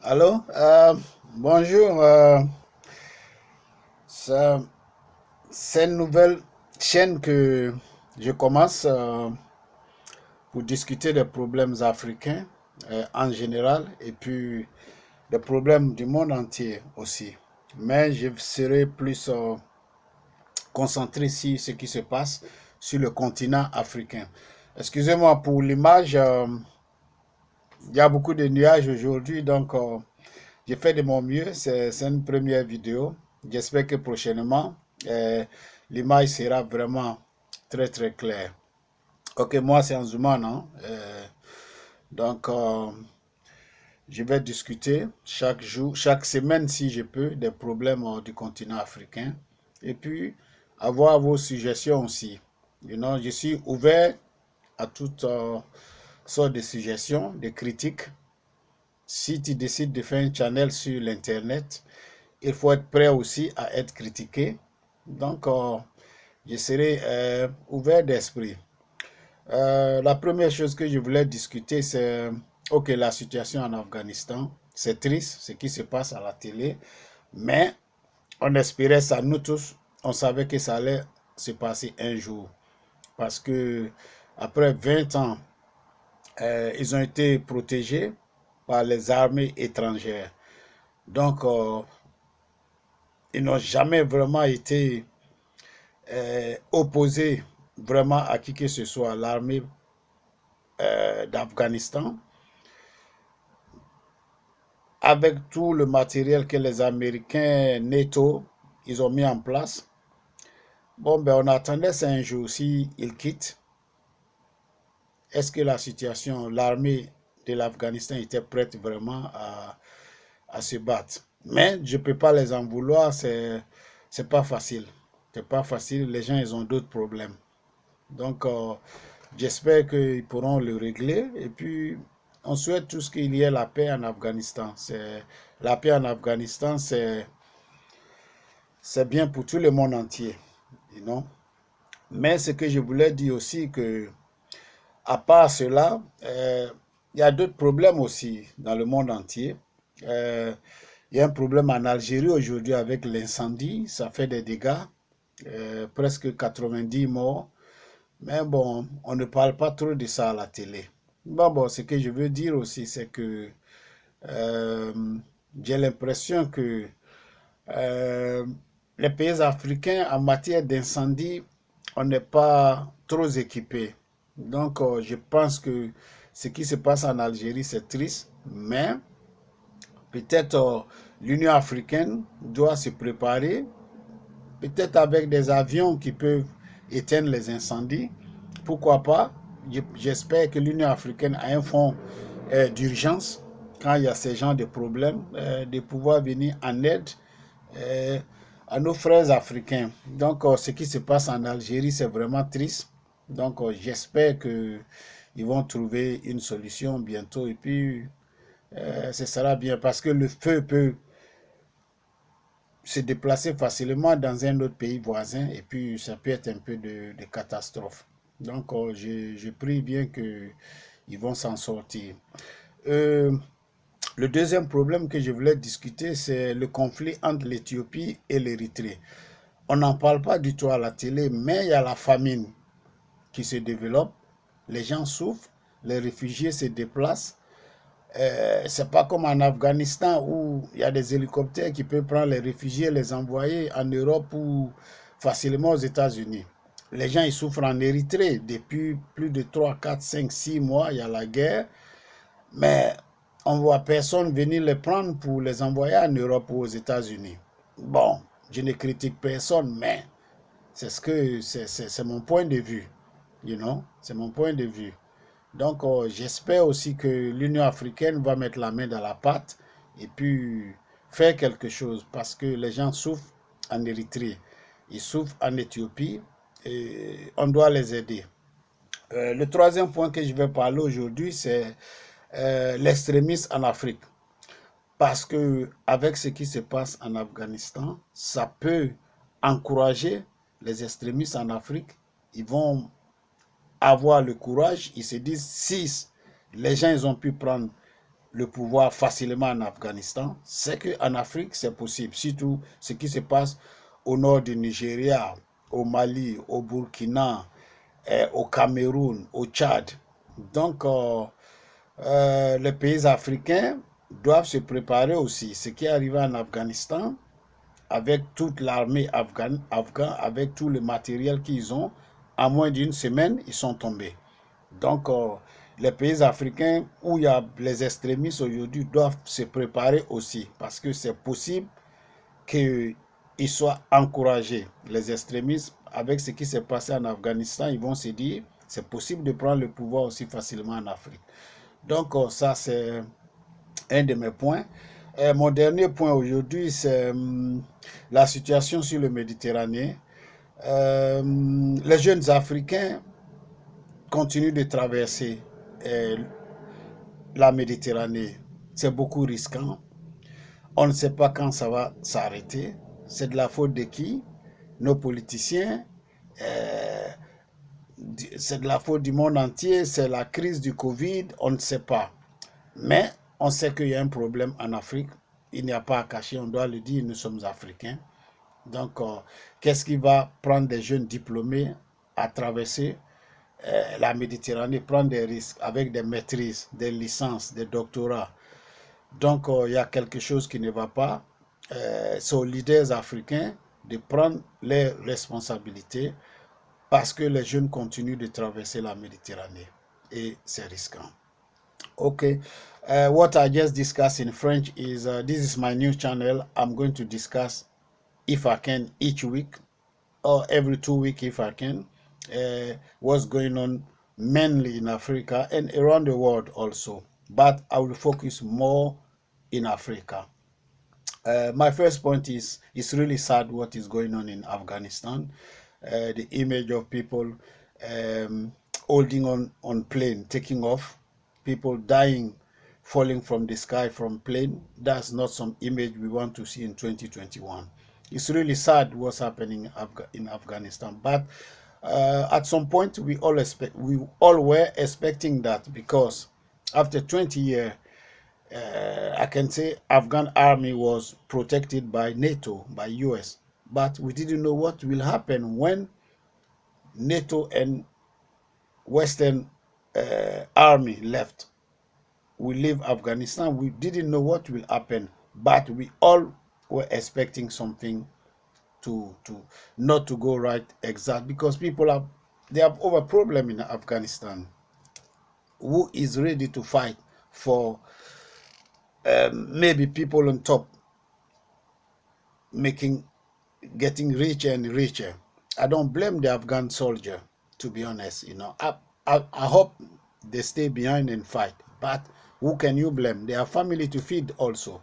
Allô? Bonjour. Ça- c'est une nouvelle chaîne que je commence pour discuter des problèmes africains en général et puis des problèmes du monde entier aussi. Mais je serai plus concentré sur ce qui se passe sur le continent africain. Excusez-moi pour l'image. Il y a beaucoup de nuages aujourd'hui, donc j'ai fait de mon mieux. C'est une première vidéo. J'espère que prochainement, euh, l'image sera vraiment très très claire. Ok, moi c'est Anzuman, hein. Donc, je vais discuter chaque jour, chaque semaine si je peux, des problèmes du continent africain. Et puis, avoir vos suggestions aussi. Je suis ouvert à toutes sortes de suggestions, de critiques. Si tu décides de faire un channel sur l'Internet, il faut être prêt aussi à être critiqué. Donc, je serai ouvert d'esprit. La première chose que je voulais discuter, c'est ok, la situation en Afghanistan. C'est triste ce qui se passe à la télé, mais on espérait ça, nous tous, on savait que ça allait se passer un jour. Parce que après 20 ans, ils ont été protégés par les armées étrangères. Donc, ils n'ont jamais vraiment été opposés vraiment à qui que ce soit, l'armée d'Afghanistan, avec tout le matériel que les Américains NATO, ils ont mis en place. Bon, ben on attendait ça un jour si ils quittent. Est-ce que la situation, l'armée de l'Afghanistan était prête vraiment à se battre? Mais je ne peux pas les en vouloir, c'est pas facile. C'est pas facile, les gens, ils ont d'autres problèmes. Donc, j'espère qu'ils pourront le régler. Et puis, on souhaite tout ce qu'il y ait la paix en Afghanistan. La paix en Afghanistan, c'est bien pour tout le monde entier. You know? Mais ce que je voulais dire aussi, que à part cela, il y a d'autres problèmes aussi dans le monde entier. Euh, il y a un problème en Algérie aujourd'hui avec l'incendie. Ça fait des dégâts, presque 90 morts. Mais bon, on ne parle pas trop de ça à la télé. Bon, ce que je veux dire aussi, c'est que euh, j'ai l'impression que euh, les pays africains, en matière d'incendie, on n'est pas trop équipés. Donc, je pense que ce qui se passe en Algérie, c'est triste, mais peut-être l'Union africaine doit se préparer, peut-être avec des avions qui peuvent éteindre les incendies. Pourquoi pas? J'espère que l'Union africaine a un fonds d'urgence quand il y a ce genre de problèmes, de pouvoir venir en aide euh, à nos frères africains. Donc, ce qui se passe en Algérie, c'est vraiment triste. Donc, j'espère qu'ils vont trouver une solution bientôt et puis ce sera bien parce que le feu peut se déplacer facilement dans un autre pays voisin et puis ça peut être un peu de catastrophe. Donc, je prie bien qu'ils vont s'en sortir. Euh, le deuxième problème que je voulais discuter, c'est le conflit entre l'Éthiopie et l'Érythrée. On n'en parle pas du tout à la télé, mais il y a la famine qui se développe. Les gens souffrent, les réfugiés se déplacent. C'est pas comme en Afghanistan où il y a des hélicoptères qui peuvent prendre les réfugiés et les envoyer en Europe ou facilement aux États-Unis. Les gens ils souffrent en Érythrée depuis plus de 3, 4, 5, 6 mois. Il y a la guerre, mais on ne voit personne venir les prendre pour les envoyer en Europe ou aux États-Unis. Bon, je ne critique personne, mais c'est mon point de vue, c'est mon point de vue. Donc, j'espère aussi que l'Union africaine va mettre la main dans la pâte et puis faire quelque chose parce que les gens souffrent en Érythrée, ils souffrent en Éthiopie et on doit les aider. Le troisième point que je vais parler aujourd'hui, c'est l'extrémisme en Afrique. Parce que avec ce qui se passe en Afghanistan, ça peut encourager les extrémistes en Afrique. Ils vont avoir le courage, ils se disent si les gens ils ont pu prendre le pouvoir facilement en Afghanistan, c'est qu'en Afrique, c'est possible. Surtout ce qui se passe au nord du Nigeria, au Mali, au Burkina, au Cameroun, au Tchad. Donc, les pays africains doivent se préparer aussi. Ce qui est arrivé en Afghanistan, avec toute l'armée afghane, avec tout le matériel qu'ils ont, en moins d'une semaine, ils sont tombés. Donc, les pays africains où il y a les extrémistes aujourd'hui doivent se préparer aussi, parce que c'est possible qu'ils soient encouragés. Les extrémistes, avec ce qui s'est passé en Afghanistan, ils vont se dire, c'est possible de prendre le pouvoir aussi facilement en Afrique. Donc, ça, c'est un de mes points. Mon dernier point aujourd'hui, c'est la situation sur le Méditerranée. Les jeunes Africains continuent de traverser euh, la Méditerranée. C'est beaucoup risquant. On ne sait pas quand ça va s'arrêter. C'est de la faute de qui? Nos politiciens. euh, c'est de la faute du monde entier. C'est la crise du Covid. On ne sait pas. Mais on sait qu'il y a un problème en Afrique. Il n'y a pas à cacher, on doit le dire, nous sommes africains. Donc, qu'est-ce qui va prendre des jeunes diplômés à traverser la Méditerranée, prendre des risques avec des maîtrises, des licences, des doctorats? Donc, il y a quelque chose qui ne va pas. C'est aux leaders africains de prendre les responsabilités parce que les jeunes continuent de traverser la Méditerranée et c'est risquant. Okay, what I just discussed in French is this is my new channel. I'm going to discuss, if I can, each week or every 2 weeks if I can, what's going on mainly in Africa and around the world also. But I will focus more in Africa. My first point is it's really sad what is going on in Afghanistan. The image of people um, holding on plane, taking off, people dying, falling from the sky from plane. That's not some image we want to see in 2021. It's really sad what's happening in Afghanistan. But at some point, we all were expecting that because after 20 years, I can say Afghan army was protected by NATO, by US, but we didn't know what will happen when NATO and Western army left. We leave Afghanistan. We didn't know what will happen, but we all were expecting something to not to go right exact because they have over problem in Afghanistan. Who is ready to fight for maybe people on top getting richer and richer? I don't blame the Afghan soldier, to be honest. I hope they stay behind and fight. But who can you blame? They have family to feed also,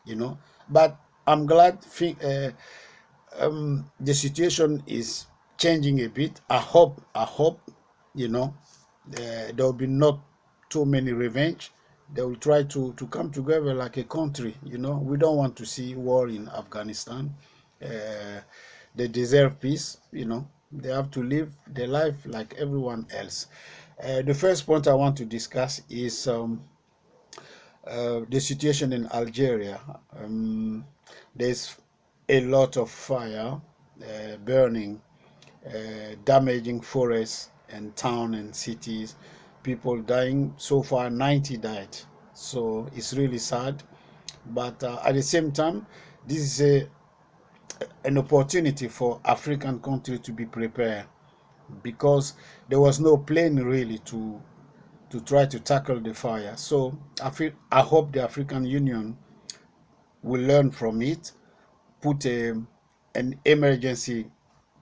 you know. But I'm glad the situation is changing a bit. I hope, there will be not too many revenge. They will try to come together like a country. We don't want to see war in Afghanistan. They deserve peace. They have to live their life like everyone else. The first point I want to discuss is the situation in Algeria. There's a lot of fire burning, damaging forests and town and cities, people dying. So far 90 died, so it's really sad. But at the same time, this is an opportunity for African countries to be prepared because there was no plane really to try to tackle the fire. So I hope the African Union will learn from it, put an emergency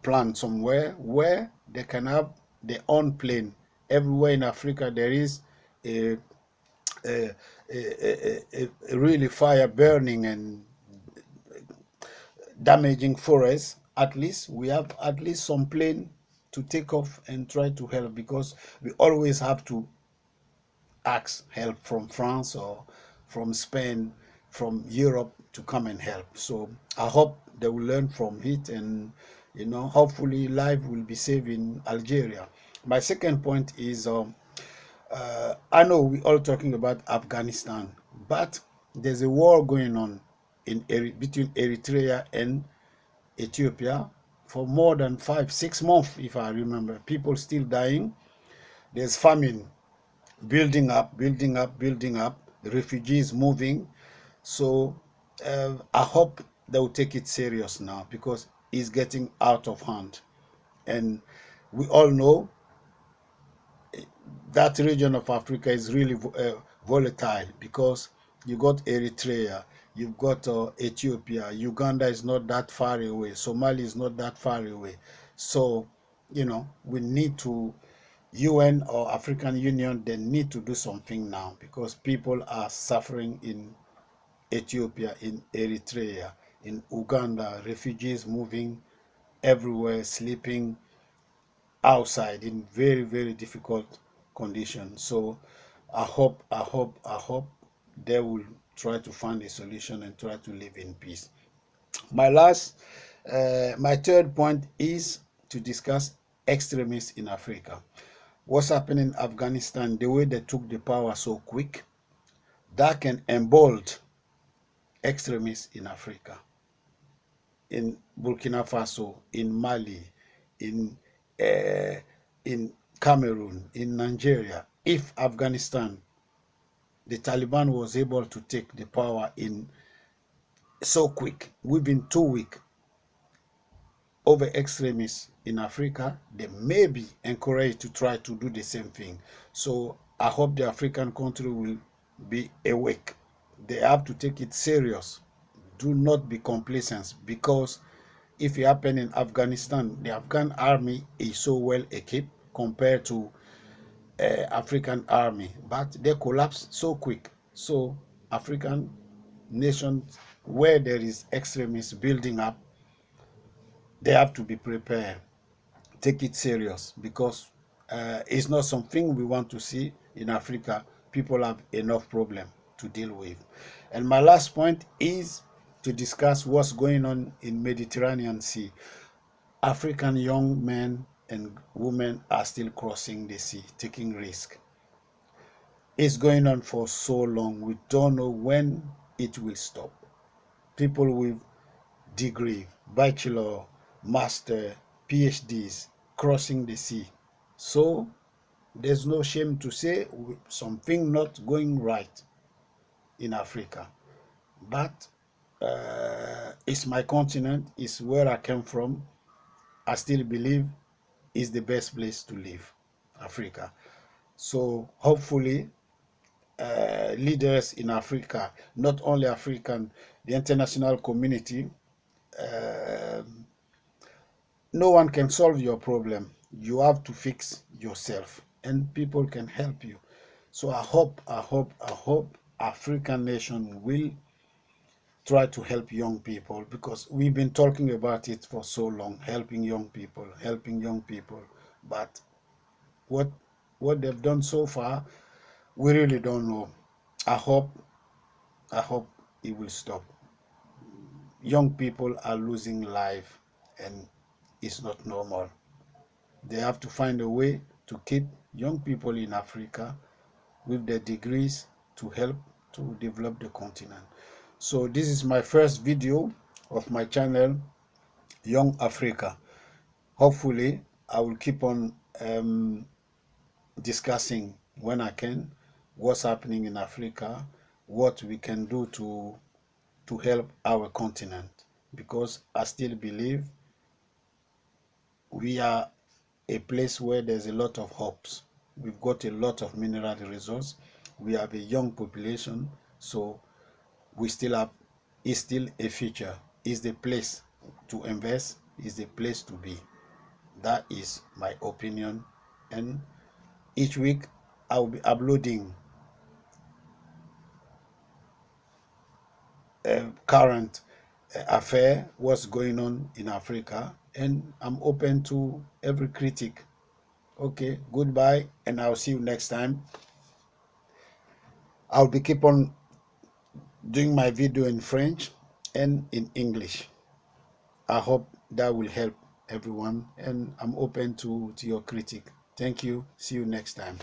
plan somewhere where they can have their own plane. Everywhere in Africa there is a, a, a really fire burning and damaging forests. At least we have at least some plane to take off and try to help, because we always have to ask help from France or from Spain, from Europe to come and help. So I hope they will learn from it, and hopefully life will be saved in Algeria. My second point is I know we all talking about Afghanistan, But there's a war going on between Eritrea and Ethiopia for more than 5, 6 months, if I remember. People still dying. There's famine building up, building up, building up. The refugees moving. So I hope they will take it serious now because it's getting out of hand. And we all know that region of Africa is really volatile because you got Eritrea, you've got Ethiopia, Uganda is not that far away, Somalia is not that far away. So, we need to, UN or African Union, they need to do something now because people are suffering in Ethiopia, in Eritrea, in Uganda, refugees moving everywhere, sleeping outside in very, very difficult conditions. So I hope they will try to find a solution and try to live in peace. My third point is to discuss extremists in Africa. What's happening in Afghanistan, the way they took the power so quick, that can embolden extremists in Africa, in Burkina Faso, in Mali, in uh, in Cameroon, in Nigeria. If Afghanistan, the Taliban was able to take the power in so quick, we've been too weak over extremists in Africa, they may be encouraged to try to do the same thing. So I hope the African country will be awake. They have to take it serious. Do not be complacent because if it happened in Afghanistan, the Afghan army is so well equipped compared to African army, but they collapsed so quick. So African nations where there is extremists building up, they have to be prepared. Take it serious because it's not something we want to see in Africa. People have enough problem to deal with. And my last point is to discuss what's going on in Mediterranean Sea. African young men and women are still crossing the sea, taking risk. It's going on for so long. We don't know when it will stop. People with degree, bachelor, master, PhDs crossing the sea. So there's no shame to say something not going right in Africa. But it's my continent, it's where I came from. I still believe it's the best place to live, Africa. So hopefully leaders in Africa, not only African, the international community, uh, no one can solve your problem. You have to fix yourself, and people can help you. So I hope African nation will try to help young people because we've been talking about it for so long, helping young people. But what what they've done so far, we really don't know. I hope I hope it will stop. Young people are losing life and it's not normal. They have to find a way to keep young people in Africa with their degrees to help to develop the continent. So this is my first video of my channel, Young Africa. Hopefully, I will keep on discussing when I can what's happening in Africa, what we can do to help our continent, because I still believe we are a place where there's a lot of hopes. We've got a lot of mineral resource. We have a young population, so we still have, it's still a future. Is the place to invest, is the place to be. That is my opinion. And each week I will be uploading current affair, what's going on in Africa, and I'm open to every critic. Okay, goodbye, and I'll see you next time. I'll be keep on doing my video in French and in English. I hope that will help everyone, and I'm open to your critique. Thank you. See you next time.